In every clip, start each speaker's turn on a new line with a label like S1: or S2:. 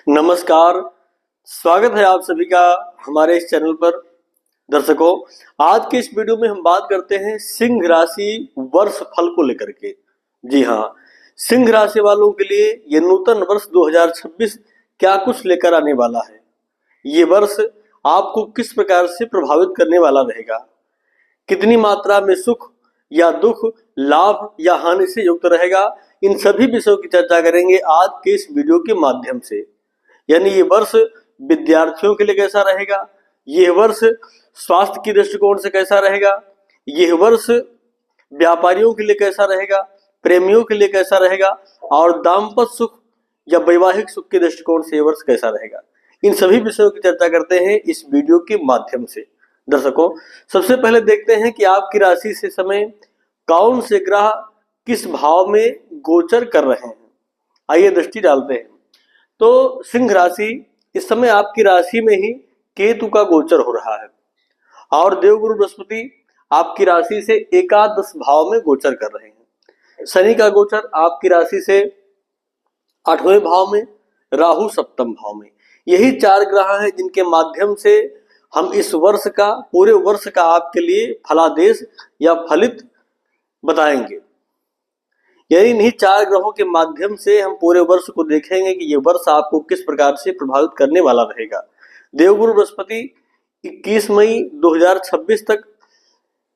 S1: नमस्कार, स्वागत है आप सभी का हमारे इस चैनल पर। दर्शकों, आज के इस वीडियो में हम बात करते हैं सिंह राशि वर्ष फल को लेकर के। जी हाँ, सिंह राशि वालों के लिए ये नूतन वर्ष 2026 क्या कुछ लेकर आने वाला है। ये वर्ष आपको किस प्रकार से प्रभावित करने वाला रहेगा, कितनी मात्रा में सुख या दुख, लाभ या हानि से युक्त रहेगा, इन सभी विषयों की चर्चा करेंगे आज के इस वीडियो के माध्यम से। यानी ये वर्ष विद्यार्थियों के लिए कैसा रहेगा, यह वर्ष स्वास्थ्य की दृष्टिकोण से कैसा रहेगा, यह वर्ष व्यापारियों के लिए कैसा रहेगा, प्रेमियों के लिए कैसा रहेगा और दाम्पत्य सुख या वैवाहिक सुख के दृष्टिकोण से यह वर्ष कैसा रहेगा, इन सभी विषयों की चर्चा करते हैं इस वीडियो के माध्यम से। दर्शकों, सबसे पहले देखते हैं कि आपकी राशि से समय कौन से ग्रह किस भाव में गोचर कर रहे हैं। आइए दृष्टि डालते हैं। तो सिंह राशि, इस समय आपकी राशि में ही केतु का गोचर हो रहा है और देवगुरु बृहस्पति आपकी राशि से एकादश भाव में गोचर कर रहे हैं। शनि का गोचर आपकी राशि से 8वें भाव में, राहु 7वें भाव में। यही 4 ग्रह हैं जिनके माध्यम से हम इस वर्ष का, पूरे वर्ष का आपके लिए फलादेश या फलित बताएंगे। यानी इन्हीं 4 ग्रहों के माध्यम से हम पूरे वर्ष को देखेंगे कि ये वर्ष आपको किस प्रकार से प्रभावित करने वाला रहेगा। देवगुरु बृहस्पति 21 मई 2026 तक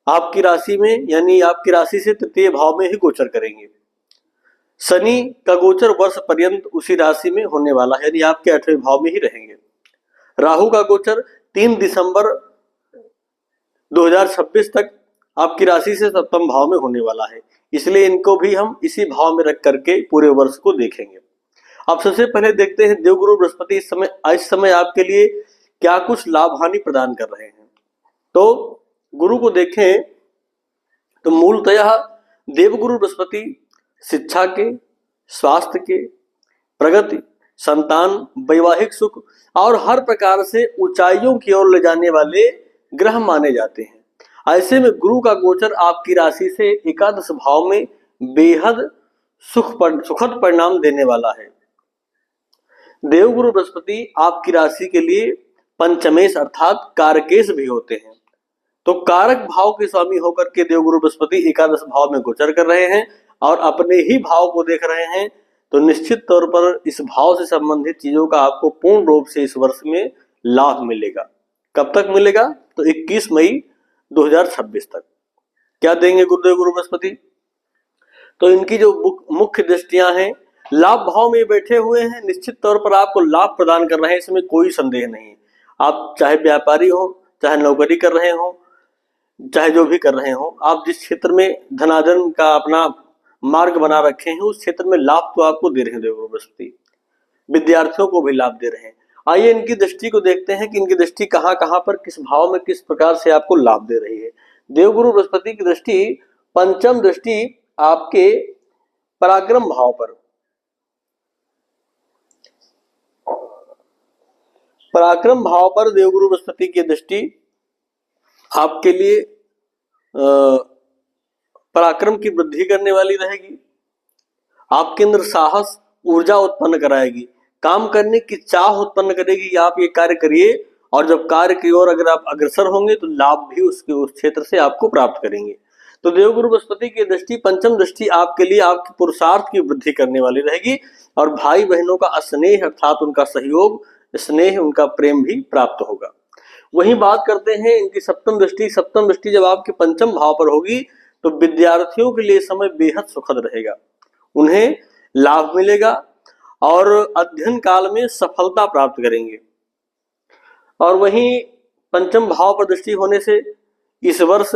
S1: आपकी राशि में, यानी आपकी राशि से 3य भाव में ही गोचर करेंगे। शनि का गोचर वर्ष पर्यंत उसी राशि में होने वाला है, यानी आपके 8वें भाव में ही रहेंगे। राहु का गोचर 3 दिसंबर 2026 तक आपकी राशि से 7वें भाव में होने वाला है, इसलिए इनको भी हम इसी भाव में रख करके पूरे वर्ष को देखेंगे। अब सबसे पहले देखते हैं देवगुरु बृहस्पति इस समय आपके लिए क्या कुछ लाभ हानि प्रदान कर रहे हैं। तो गुरु को देखें तो मूलतः देवगुरु बृहस्पति शिक्षा के, स्वास्थ्य के, प्रगति, संतान, वैवाहिक सुख और हर प्रकार से ऊंचाइयों की ओर ले जाने वाले ग्रह माने जाते हैं। ऐसे में गुरु का गोचर आपकी राशि से एकादश भाव में बेहद सुखद परिणाम देने वाला है। देवगुरु बृहस्पति आपकी राशि के लिए पंचमेश अर्थात कारकेश भी होते हैं। तो कारक भाव के स्वामी होकर के देवगुरु बृहस्पति एकादश भाव में गोचर कर रहे हैं और अपने ही भाव को देख रहे हैं, तो निश्चित तौर पर इस भाव से संबंधित चीजों का आपको पूर्ण रूप से इस वर्ष में लाभ मिलेगा। कब तक मिलेगा? तो 21 मई 2026 तक। क्या देंगे गुरुदेव गुरु बृहस्पति? तो इनकी जो मुख्य दृष्टियां हैं, लाभ भाव में बैठे हुए हैं, निश्चित तौर पर आपको लाभ प्रदान कर रहे हैं, इसमें कोई संदेह नहीं। आप चाहे व्यापारी हो, चाहे नौकरी कर रहे हो, चाहे जो भी कर रहे हो, आप जिस क्षेत्र में धनार्जन का अपना मार्ग बना रखे हैं उस क्षेत्र में लाभ तो आपको दे रहे हैं देवगुरु बृहस्पति। विद्यार्थियों को भी लाभ दे रहे हैं। आइए इनकी दृष्टि को देखते हैं कि इनकी दृष्टि कहां कहां पर, किस भाव में, किस प्रकार से आपको लाभ दे रही है। देवगुरु बृहस्पति की दृष्टि, पंचम दृष्टि आपके पराक्रम भाव पर, पराक्रम भाव पर देवगुरु बृहस्पति की दृष्टि आपके लिए पराक्रम की वृद्धि करने वाली रहेगी। आपके अंदर साहस, ऊर्जा उत्पन्न कराएगी, काम करने की चाह उत्पन्न करेगी कि आप ये कार्य करिए, और जब कार्य की ओर अगर आप अग्रसर होंगे तो लाभ भी उस क्षेत्र से आपको प्राप्त करेंगे। तो देवगुरु बृहस्पति की दृष्टि, पंचम दृष्टि आपके लिए आपके पुरुषार्थ की वृद्धि करने वाली रहेगी और भाई बहनों का स्नेह अर्थात उनका सहयोग, स्नेह, उनका प्रेम भी प्राप्त होगा। वहीं बात करते हैं इनकी सप्तम दृष्टि। सप्तम दृष्टि जब आपके पंचम भाव पर होगी तो विद्यार्थियों के लिए समय बेहद सुखद रहेगा, उन्हें लाभ मिलेगा और अध्ययन काल में सफलता प्राप्त करेंगे। और वहीं पंचम भाव पर दृष्टि होने से इस वर्ष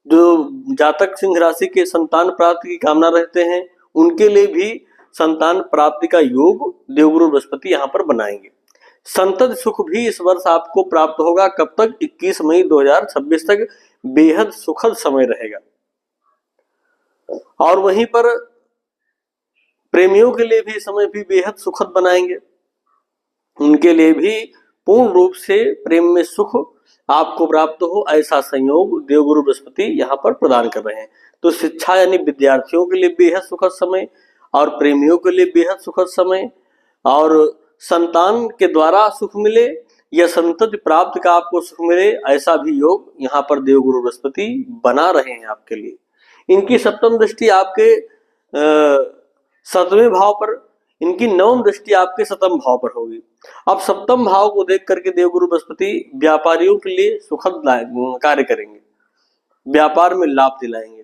S1: जो जातक सिंह राशि के संतान प्राप्ति की कामना रखते हैं उनके लिए भी संतान प्राप्ति का योग देवगुरु बृहस्पति यहाँ पर बनाएंगे। संतत सुख भी इस वर्ष आपको प्राप्त होगा। कब तक? 21 मई 2026 तक बेहद सुखद समय रहेगा। और वहीं पर प्रेमियों के लिए भी समय भी बेहद सुखद बनाएंगे, उनके लिए भी पूर्ण रूप से प्रेम में सुख आपको प्राप्त हो, ऐसा संयोग देवगुरु बृहस्पति यहाँ पर प्रदान कर रहे हैं। तो शिक्षा यानी विद्यार्थियों के लिए बेहद सुखद समय और प्रेमियों के लिए बेहद सुखद समय, और संतान के द्वारा सुख मिले या संतति प्राप्त का आपको सुख मिले, ऐसा भी योग यहाँ पर देवगुरु बृहस्पति बना रहे हैं आपके लिए। इनकी सप्तम दृष्टि आपके 7वें भाव पर, इनकी 9वीं दृष्टि आपके 7वें भाव पर होगी। अब 7वें भाव को देख करके देवगुरु बृहस्पति व्यापारियों के लिए सुखद कार्य करेंगे, व्यापार में लाभ दिलाएंगे।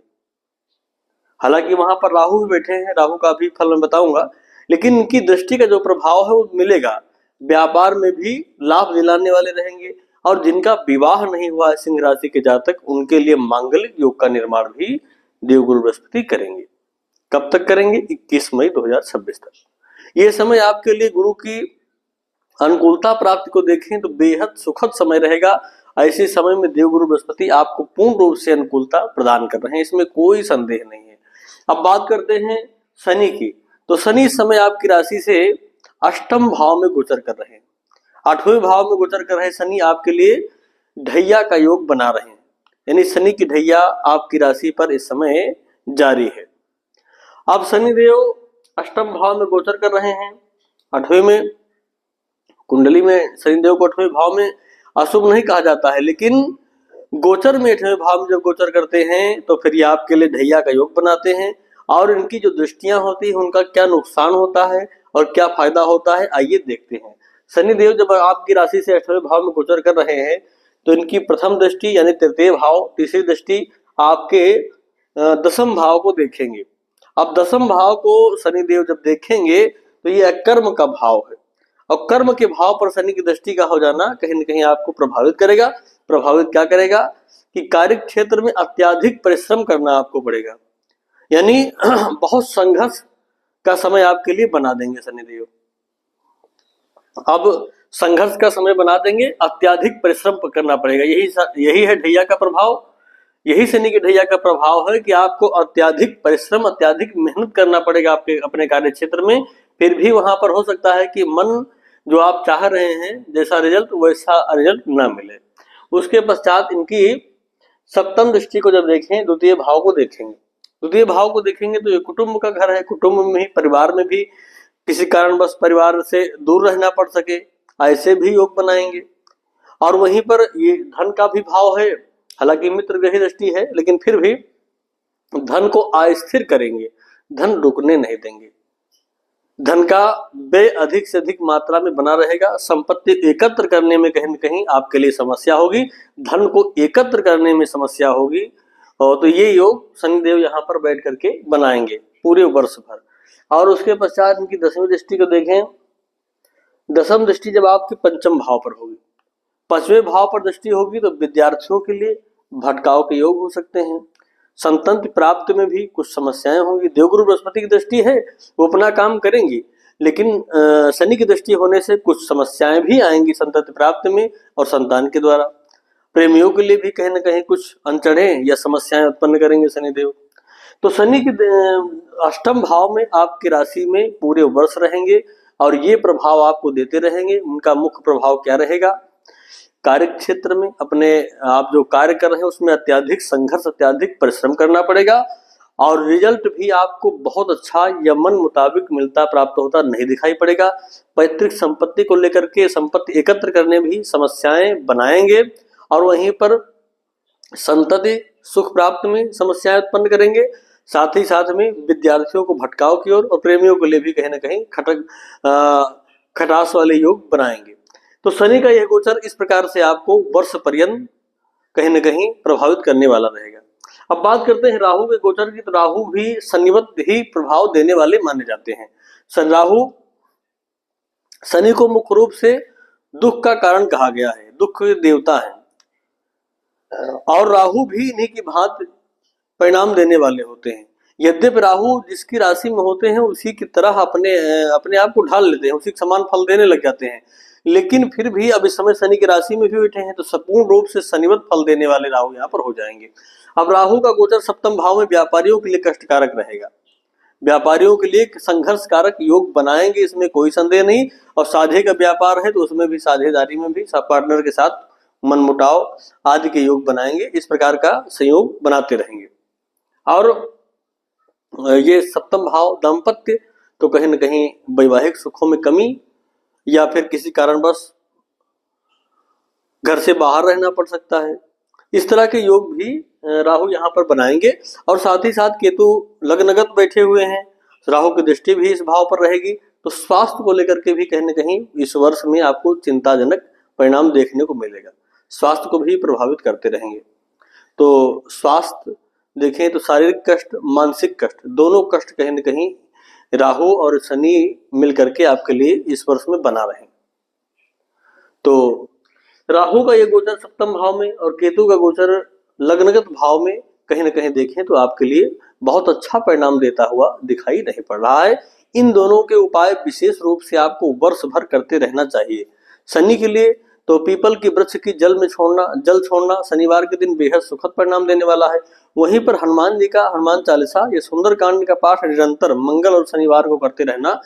S1: हालांकि वहां पर राहु भी बैठे हैं, राहु का भी फल मैं बताऊंगा, लेकिन इनकी दृष्टि का जो प्रभाव है वो मिलेगा, व्यापार में भी लाभ दिलाने वाले रहेंगे। और जिनका विवाह नहीं हुआ है सिंह राशि के जातक, उनके लिए मांगलिक योग का निर्माण भी देवगुरु बृहस्पति करेंगे। कब तक करेंगे? 21 मई 2026 तक। ये समय आपके लिए गुरु की अनुकूलता प्राप्ति को देखें तो बेहद सुखद समय रहेगा। ऐसे समय में देवगुरु बृहस्पति आपको पूर्ण रूप से अनुकूलता प्रदान कर रहे हैं, इसमें कोई संदेह नहीं है। अब बात करते हैं शनि की, तो शनि इस समय आपकी राशि से 8वें भाव में गोचर कर रहे हैं। 8वें भाव में गोचर कर रहे शनि आपके लिए ढैया का योग बना रहे हैं, यानी शनि की ढैया आपकी राशि पर इस समय जारी है। अब शनिदेव 8वें भाव में गोचर कर रहे हैं। 8वें में कुंडली में शनिदेव को 8वें भाव में अशुभ नहीं कहा जाता है, लेकिन गोचर में 8वें भाव में जब गोचर करते हैं तो फिर ये आपके लिए ढैया का योग बनाते हैं। और इनकी जो दृष्टियां होती है उनका क्या नुकसान होता है और क्या फायदा होता है, आइए देखते हैं। शनिदेव जब आपकी राशि से 8वें भाव में गोचर कर रहे हैं तो इनकी प्रथम दृष्टि यानी 3य भाव, तीसरी दृष्टि आपके 10वें भाव को देखेंगे। अब 10वें भाव को शनिदेव जब देखेंगे तो ये कर्म का भाव है, और कर्म के भाव पर शनि की दृष्टि का हो जाना कहीं न कहीं आपको प्रभावित करेगा। प्रभावित क्या करेगा कि कार्य क्षेत्र में अत्यधिक परिश्रम करना आपको पड़ेगा, यानी बहुत संघर्ष का समय आपके लिए बना देंगे शनिदेव। अब संघर्ष का समय बना देंगे, अत्यधिक परिश्रम करना पड़ेगा। यही है ढैया का प्रभाव, यही शनि की ढैया का प्रभाव है कि आपको अत्यधिक परिश्रम, अत्यधिक मेहनत करना पड़ेगा आपके अपने कार्य क्षेत्र में। फिर भी वहां पर हो सकता है कि मन जो आप चाह रहे हैं जैसा रिजल्ट वैसा रिजल्ट ना मिले। उसके पश्चात इनकी 7वीं दृष्टि को जब देखें, 2य भाव को देखेंगे। 2य भाव को देखेंगे तो ये कुटुंब का घर है, कुटुंब में ही, परिवार में भी किसी कारणवश परिवार से दूर रहना पड़ सके, ऐसे भी योग बनाएंगे। और वहीं पर ये धन का भी भाव है, हालांकि मित्र ग्रही दृष्टि है, लेकिन फिर भी धन को अस्थिर करेंगे, धन रुकने नहीं देंगे। धन का व्यय अधिक से अधिक मात्रा में बना रहेगा। संपत्ति एकत्र करने में कहीं न कहीं आपके लिए समस्या होगी, धन को एकत्र करने में समस्या होगी। और तो ये योग शनिदेव यहाँ पर बैठ करके बनाएंगे पूरे वर्ष भर। और उसके पश्चात इनकी 10वीं दृष्टि को देखें, 10वीं दृष्टि जब आपके 5वें भाव पर होगी, 5वें भाव पर दृष्टि होगी तो विद्यार्थियों के लिए भटकाव के योग हो सकते हैं। संतति प्राप्त में भी कुछ समस्याएं होंगी। देवगुरु बृहस्पति की दृष्टि है, वो अपना काम करेंगी, लेकिन शनि की दृष्टि होने से कुछ समस्याएं भी आएंगी संतति प्राप्त में और संतान के द्वारा। प्रेमियों के लिए भी कहीं न कहीं कुछ अनचढ़े या समस्याएं उत्पन्न करेंगे शनिदेव। तो शनि के 8वें भाव में आपकी राशि में पूरे वर्ष रहेंगे और ये प्रभाव आपको देते रहेंगे। उनका मुख्य प्रभाव क्या रहेगा? कार्य क्षेत्र में अपने आप जो कार्य कर रहे हैं उसमें अत्यधिक संघर्ष, अत्यधिक परिश्रम करना पड़ेगा और रिजल्ट भी आपको बहुत अच्छा या मन मुताबिक मिलता प्राप्त होता नहीं दिखाई पड़ेगा। पैतृक संपत्ति को लेकर के संपत्ति एकत्र करने भी समस्याएं बनाएंगे और वहीं पर संतति सुख प्राप्त में समस्याएं उत्पन्न करेंगे। साथ ही साथ में विद्यार्थियों को भटकाव की ओर और प्रेमियों के लिए भी कहीं न कहीं खटास वाले योग बनाएंगे। तो शनि का यह गोचर इस प्रकार से आपको वर्ष पर्यंत कहीं न कहीं प्रभावित करने वाला रहेगा। अब बात करते हैं राहु के गोचर की, तो राहु भी शनिवत ही प्रभाव देने वाले माने जाते हैं। राहु शनि को मुख्य रूप से दुख का कारण कहा गया है, दुख के देवता है और राहु भी इन्हीं की भांति परिणाम देने वाले होते हैं। यद्यपि राहु जिसकी राशि में होते हैं उसी की तरह अपने आप को ढाल लेते हैं, उसी के समान फल देने लग जाते हैं, लेकिन फिर भी अब इस समय शनि की राशि में भी बैठे हैं तो संपूर्ण रूप से शनिवत फल देने वाले राहु यहाँ पर हो जाएंगे। अब राहु का गोचर 7वें भाव में व्यापारियों के लिए कष्टकारक रहेगा, व्यापारियों के लिए संघर्ष कारक योग बनाएंगे, इसमें कोई संदेह नहीं। और साझे का व्यापार है तो उसमें भी साझेदारी में भी पार्टनर के साथ मनमुटाव आदि के योग बनाएंगे, इस प्रकार का संयोग बनाते रहेंगे। और ये 7वां भाव दाम्पत्य तो कहीं न कहीं वैवाहिक सुखों में कमी या फिर किसी कारणवश घर से बाहर रहना पड़ सकता है। इस तरह के योग भी राहु यहाँ पर बनाएंगे। और साथ ही साथ केतु लग्नगत बैठे हुए हैं, राहु की दृष्टि भी इस भाव पर रहेगी, तो स्वास्थ्य को लेकर के भी कहीं न कहीं इस वर्ष में आपको चिंताजनक परिणाम देखने को मिलेगा। स्वास्थ्य को भी प्रभावित करते रहेंगे। तो स्वास्थ्य देखें तो शारीरिक कष्ट, मानसिक कष्ट, दोनों कष्ट कहीं न कहीं राहु और शनि मिलकर के आपके लिए इस वर्ष में बना रहे। तो राहु का ये गोचर सप्तम भाव में और केतु का गोचर लग्नगत भाव में कहीं न कहीं देखें तो आपके लिए बहुत अच्छा परिणाम देता हुआ दिखाई नहीं पड़ रहा है। इन दोनों के उपाय विशेष रूप से आपको वर्ष भर करते रहना चाहिए। शनि के लिए तो पीपल की वृक्ष की जल छोड़ना शनिवार के दिन बेहद सुखद परिणाम देने वाला है। वहीं पर हनुमान जी का हनुमान चालीसा या सुंदरकांड का पाठ निरंतर मंगल और शनिवार को करते रहना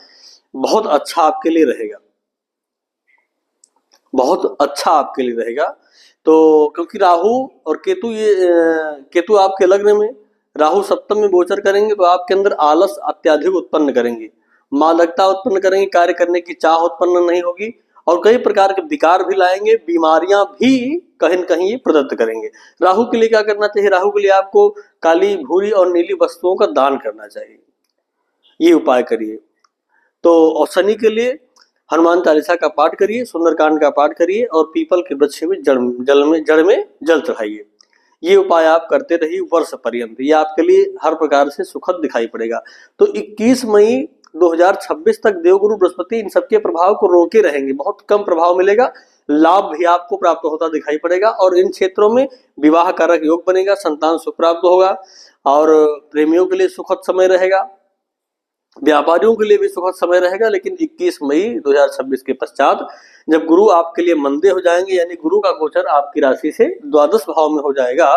S1: बहुत अच्छा आपके लिए रहेगा, बहुत अच्छा आपके लिए रहेगा। तो क्योंकि राहु और केतु केतु आपके लग्न में, राहु सप्तम में गोचर करेंगे तो आपके अंदर आलस अत्याधिक उत्पन्न करेंगे, मादकता उत्पन्न करेंगे, कार्य करने की चाह उत्पन्न नहीं होगी और कई प्रकार के विकार भी लाएंगे, बीमारियां भी कहीं न कहीं प्रदत्त करेंगे। राहु के लिए क्या करना चाहिए? राहु के लिए आपको काली, भूरी और नीली वस्तुओं का दान करना चाहिए, ये उपाय करिए। तो और शनि के लिए हनुमान चालीसा का पाठ करिए, सुंदरकांड का पाठ करिए और पीपल के वृक्ष में जड़ में जल चढ़ाइए। ये उपाय आप करते रहिए वर्ष पर्यंत, ये आपके लिए हर प्रकार से सुखद दिखाई पड़ेगा। तो 21 मई 2026 तक देवगुरु बृहस्पति इन सबके प्रभाव को रोके रहेंगे, बहुत कम प्रभाव मिलेगा, लाभ भी आपको प्राप्त होता दिखाई पड़ेगा और इन क्षेत्रों में विवाह कारक योग बनेगा, संतान सुख प्राप्त होगा और प्रेमियों के लिए सुखद समय रहेगा, व्यापारियों के लिए भी सुखद समय रहेगा। लेकिन 21 मई 2026 के पश्चात जब गुरु आपके लिए मंदे हो जाएंगे, यानी गुरु का गोचर आपकी राशि से द्वादश भाव में हो जाएगा,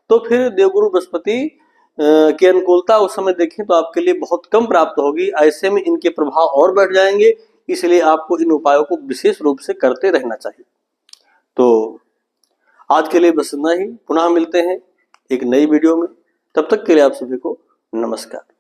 S1: तो फिर देवगुरु बृहस्पति की अनुकूलता उस समय देखें तो आपके लिए बहुत कम प्राप्त होगी। ऐसे में इनके प्रभाव और बढ़ जाएंगे, इसलिए आपको इन उपायों को विशेष रूप से करते रहना चाहिए। तो आज के लिए बस इतना ही, पुनः मिलते हैं एक नई वीडियो में, तब तक के लिए आप सभी को नमस्कार।